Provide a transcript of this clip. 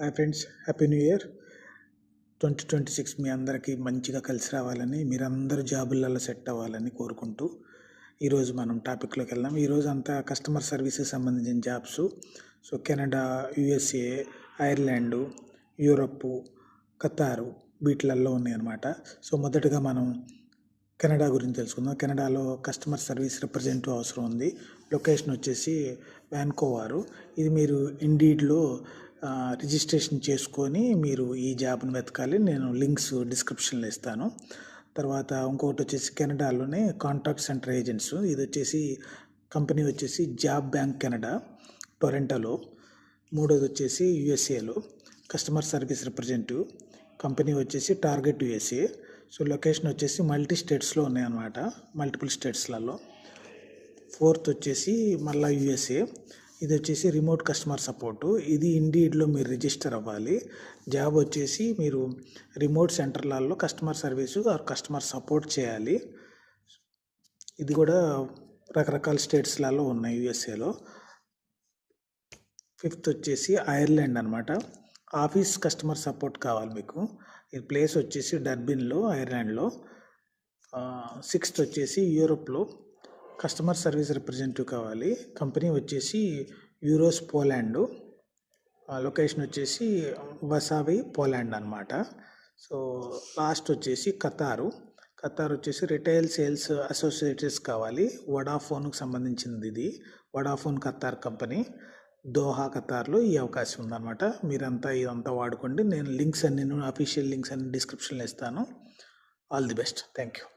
Hi friends, happy new year 2026 మీ అందరికీ మంచిగా కలిసి రావాలని, మీరందరూ జాబులలో సెట్ అవ్వాలని కోరుకుంటూ ఈరోజు మనం టాపిక్లోకి వెళ్దాం. ఈరోజు అంతా కస్టమర్ సర్వీస్కి సంబంధించిన jobs. So Canada, USA, Ireland, Europe, Qatar వీటిలలో ఉన్నాయన్నమాట. సో మొదటగా మనం కెనడా గురించి తెలుసుకుందాం. కెనడాలో కస్టమర్ సర్వీస్ రిప్రజెంటేటివ్ అవసరం ఉంది. లొకేషన్ వచ్చేసి వ్యాన్కోవారు. ఇది మీరు ఇండీడ్లో రిజిస్ట్రేషన్ చేసుకొని మీరు ఈ జాబ్ను వెతకాలి. నేను లింక్స్ డిస్క్రిప్షన్లో ఇస్తాను. తర్వాత ఇంకొకటి వచ్చేసి కెనడాలోనే కాంటాక్ట్ సెంటర్ ఏజెంట్స్. ఇది వచ్చేసి కంపెనీ వచ్చేసి జాబ్ బ్యాంక్ కెనడా టొరంటోలో. మూడోది వచ్చేసి యుఎస్ఏలో కస్టమర్ సర్వీస్ రిప్రజెంటేటివ్. కంపెనీ వచ్చేసి టార్గెట్ యుఎస్ఏ. సో లొకేషన్ వచ్చేసి మల్టీ స్టేట్స్లో ఉన్నాయన్నమాట, మల్టిపుల్ స్టేట్స్లలో. ఫోర్త్ వచ్చేసి మళ్ళీ యుఎస్ఏ. ఇది వచ్చేసి రిమోట్ కస్టమర్ సపోర్టు. ఇది ఇండీడ్లో మీరు రిజిస్టర్ అవ్వాలి. జాబ్ వచ్చేసి మీరు రిమోట్ సెంటర్లలో customer service or customer support చేయాలి. ఇది కూడా రకరకాల స్టేట్స్లలో ఉన్నాయి యుఎస్ఏలో. ఫిఫ్త్ వచ్చేసి ఐర్లాండ్ అనమాట. ఆఫీస్ కస్టమర్ సపోర్ట్ కావాలి మీకు. ఈ ప్లేస్ వచ్చేసి డర్బిన్లో, ఐర్లాండ్లో. సిక్స్త్ వచ్చేసి యూరోప్లో కస్టమర్ సర్వీస్ రిప్రజెంటేటివ్ కావాలి. కంపెనీ వచ్చేసి యూరోస్ పోలాండ్. లొకేషన్ వచ్చేసి వసావి పోలాండ్ అనమాట. సో లాస్ట్ వచ్చేసి ఖతారు. ఖతార్ వచ్చేసి రిటైల్ సేల్స్ అసోసియేట్స్ కావాలి. వడాఫోన్కి సంబంధించింది ఇది. వడాఫోన్ ఖతార్ కంపెనీ, దోహా ఖతార్లో ఈ అవకాశం ఉందన్నమాట. మీరంతా ఇదంతా వాడుకోండి. నేను లింక్స్ అన్ని, అఫీషియల్ లింక్స్ అన్ని డిస్క్రిప్షన్లో ఇస్తాను. All the best. Thank you.